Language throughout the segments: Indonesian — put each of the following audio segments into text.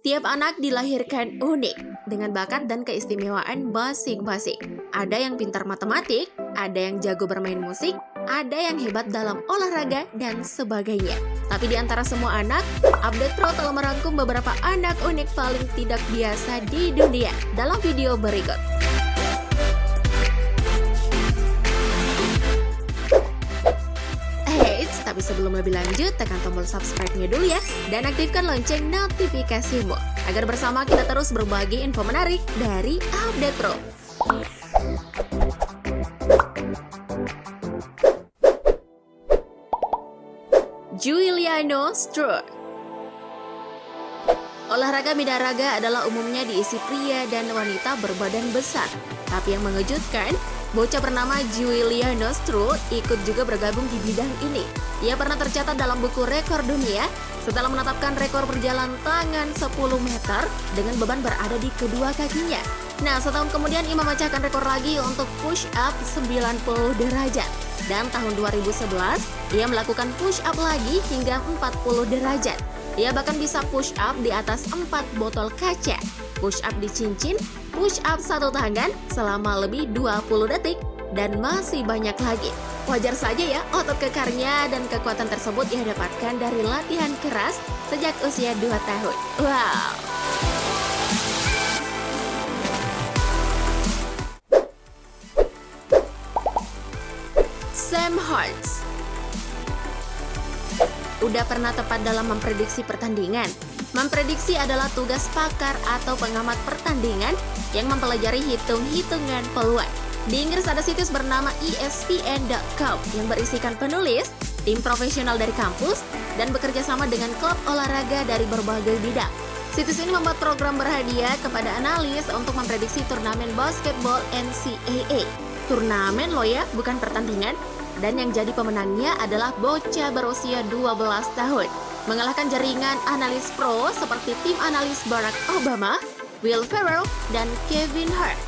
Tiap anak dilahirkan unik, dengan bakat dan keistimewaan masing-masing. Ada yang pintar matematik, ada yang jago bermain musik, ada yang hebat dalam olahraga, dan sebagainya. Tapi di antara semua anak, Update Pro telah merangkum beberapa anak unik paling tidak biasa di dunia dalam video berikut. Tapi sebelum lebih lanjut, tekan tombol subscribe-nya dulu ya, dan aktifkan lonceng notifikasimu, agar bersama kita terus berbagi info menarik dari Update Pro. Giuliano Strut. Olahraga bidaraga adalah umumnya diisi pria dan wanita berbadan besar. Tapi yang mengejutkan, bocah bernama Giuliano Strut ikut juga bergabung di bidang ini. Ia pernah tercatat dalam buku rekor dunia setelah menetapkan rekor berjalan tangan 10 meter dengan beban berada di kedua kakinya. Nah, setahun kemudian ia memecahkan rekor lagi untuk push up 90 derajat. Dan tahun 2011, ia melakukan push up lagi hingga 40 derajat. Ia bahkan bisa push up di atas 4 botol kaca, push up di cincin, push up satu tangan selama lebih 20 detik, dan masih banyak lagi. Wajar saja ya, otot kekarnya dan kekuatan tersebut ia dapatkan dari latihan keras sejak usia 2 tahun. Wow! Sam Hartz. Udah pernah tepat dalam memprediksi pertandingan? Memprediksi adalah tugas pakar atau pengamat pertandingan yang mempelajari hitung-hitungan peluang. Di Inggris ada situs bernama ESPN.com yang berisikan penulis, tim profesional dari kampus, dan bekerja sama dengan klub olahraga dari berbagai bidang. Situs ini membuat program berhadiah kepada analis untuk memprediksi turnamen basketball NCAA. Turnamen loh ya, bukan pertandingan. Dan yang jadi pemenangnya adalah bocah berusia 12 tahun. Mengalahkan jaringan analis pro seperti tim analis Barack Obama, Will Ferrell, dan Kevin Hart.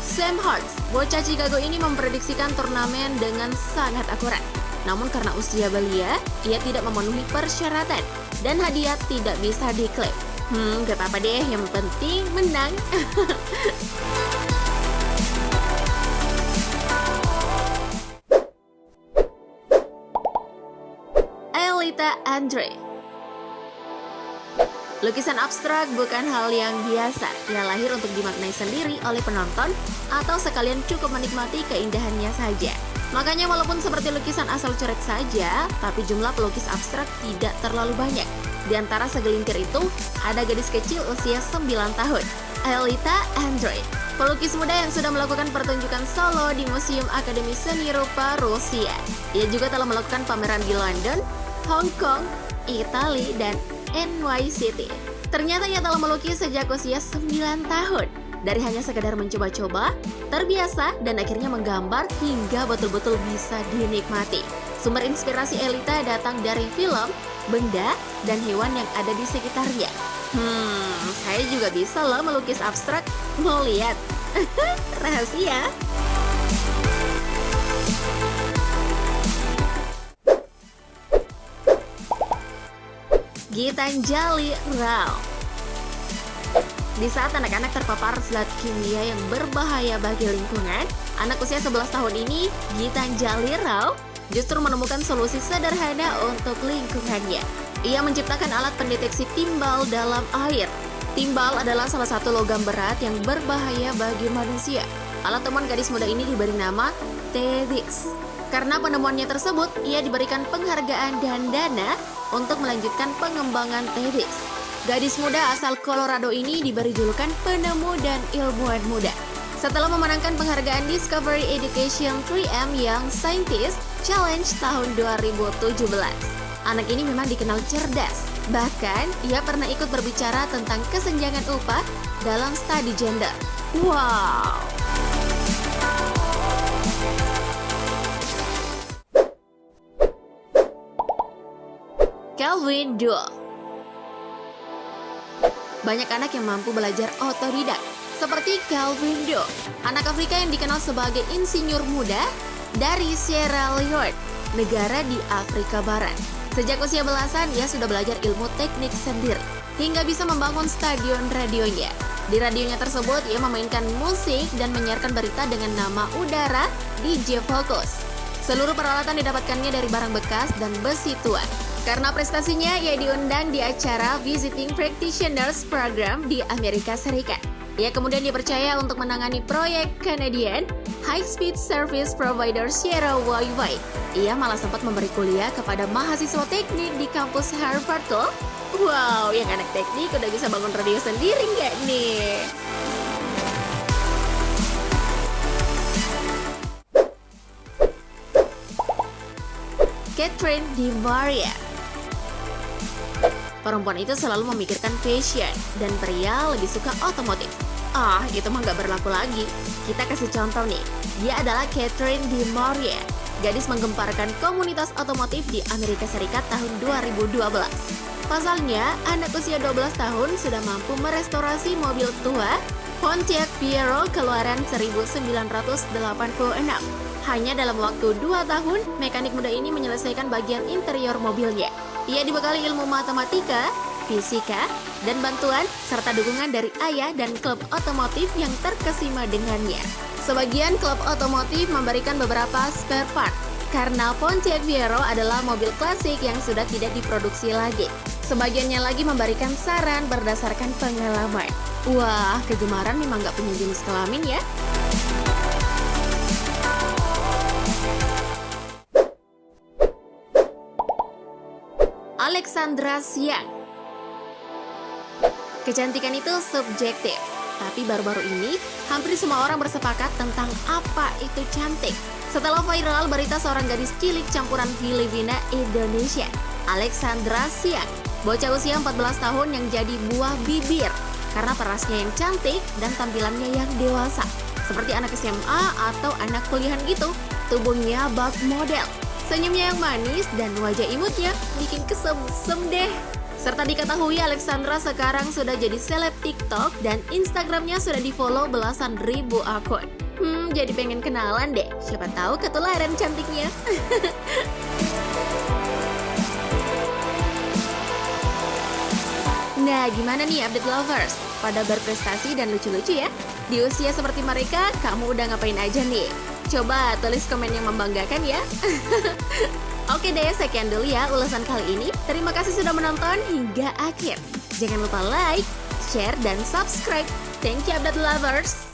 Sam Hartz, bocah Chicago ini memprediksikan turnamen dengan sangat akurat. Namun karena usia belia, ia tidak memenuhi persyaratan dan hadiah tidak bisa diklaim. Gak apa-apa deh, yang penting menang. Elita Andre. Lukisan abstrak bukan hal yang biasa. Ia lahir untuk dimaknai sendiri oleh penonton atau sekalian cukup menikmati keindahannya saja. Makanya walaupun seperti lukisan asal coret saja, tapi jumlah pelukis abstrak tidak terlalu banyak. Di antara segelintir itu, ada gadis kecil usia 9 tahun, Elita Andre. Pelukis muda yang sudah melakukan pertunjukan solo di Museum Akademi Seni Rupa Rusia. Ia juga telah melakukan pameran di London, Hong Kong, Italia, dan NYCT. Ternyata ia telah melukis sejak usia 9 tahun. Dari hanya sekedar mencoba-coba, terbiasa, dan akhirnya menggambar hingga betul-betul bisa dinikmati. Sumber inspirasi Elita datang dari film, benda, dan hewan yang ada di sekitarnya. Saya juga bisa loh melukis abstrak. Mau lihat? Rahasia. Gitanjali Rao. Di saat anak-anak terpapar zat kimia yang berbahaya bagi lingkungan, anak usia 11 tahun ini, Gitanjali Rao, justru menemukan solusi sederhana untuk lingkungannya. Ia menciptakan alat pendeteksi timbal dalam air. Timbal adalah salah satu logam berat yang berbahaya bagi manusia. Alat temuan gadis muda ini diberi nama TEDx. Karena penemuannya tersebut, ia diberikan penghargaan dan dana untuk melanjutkan pengembangan TEDx. Gadis muda asal Colorado ini diberi julukan penemu dan ilmuwan muda. Setelah memenangkan penghargaan Discovery Education 3M Young Scientist Challenge tahun 2017. Anak ini memang dikenal cerdas. Bahkan, ia pernah ikut berbicara tentang kesenjangan upah dalam studi gender. Wow! Calvin Duo. Banyak anak yang mampu belajar otodidak, seperti Calvin Duo, anak Afrika yang dikenal sebagai insinyur muda dari Sierra Leone, negara di Afrika Barat. Sejak usia belasan, ia sudah belajar ilmu teknik sendiri, hingga bisa membangun stadion radionya. Di radionya tersebut, ia memainkan musik dan menyiarkan berita dengan nama Udara DJ Focus. Seluruh peralatan didapatkannya dari barang bekas dan besi tua. Karena prestasinya, ia diundang di acara Visiting Practitioners Program di Amerika Serikat. Ia kemudian dipercaya untuk menangani proyek Canadian High Speed Service Provider Sierra Wi-Fi. Ia malah sempat memberi kuliah kepada mahasiswa teknik di kampus Harvard loh. Wow, yang anak teknik udah bisa bangun radio sendiri nggak nih? Catherine DiMaria. Perempuan itu selalu memikirkan fashion, dan pria lebih suka otomotif. Itu mah nggak berlaku lagi. Kita kasih contoh nih. Dia adalah Catherine DiMaria, gadis menggemparkan komunitas otomotif di Amerika Serikat tahun 2012. Pasalnya, anak usia 12 tahun sudah mampu merestorasi mobil tua Pontiac Fiero keluaran 1986. Hanya dalam waktu 2 tahun, mekanik muda ini menyelesaikan bagian interior mobilnya. Ia dibekali ilmu matematika, fisika, dan bantuan serta dukungan dari ayah dan klub otomotif yang terkesima dengannya. Sebagian klub otomotif memberikan beberapa spare part karena Pontiac Fiero adalah mobil klasik yang sudah tidak diproduksi lagi. Sebagiannya lagi memberikan saran berdasarkan pengalaman. Wah, kegemaran memang nggak punya jenis kelamin ya. Alexandra Siang. Kecantikan itu subjektif, tapi baru-baru ini hampir semua orang bersepakat tentang apa itu cantik. Setelah viral berita seorang gadis cilik campuran Filipina Indonesia, Alexandra Siang, bocah usia 14 tahun yang jadi buah bibir karena parasnya yang cantik dan tampilannya yang dewasa, seperti anak SMA atau anak kuliahan gitu. Tubuhnya bak model, senyumnya yang manis dan wajah imutnya bikin kesem-sem deh. Serta diketahui Alexandra sekarang sudah jadi seleb TikTok dan Instagramnya sudah di-follow belasan ribu akun. Jadi pengen kenalan deh, siapa tahu ketularan cantiknya. Nah, gimana nih update lovers? Pada berprestasi dan lucu-lucu ya? Di usia seperti mereka, kamu udah ngapain aja nih? Coba tulis komen yang membanggakan ya. Oke deh, sekian dulu ya ulasan kali ini. Terima kasih sudah menonton hingga akhir. Jangan lupa like, share, dan subscribe. Thank you update lovers.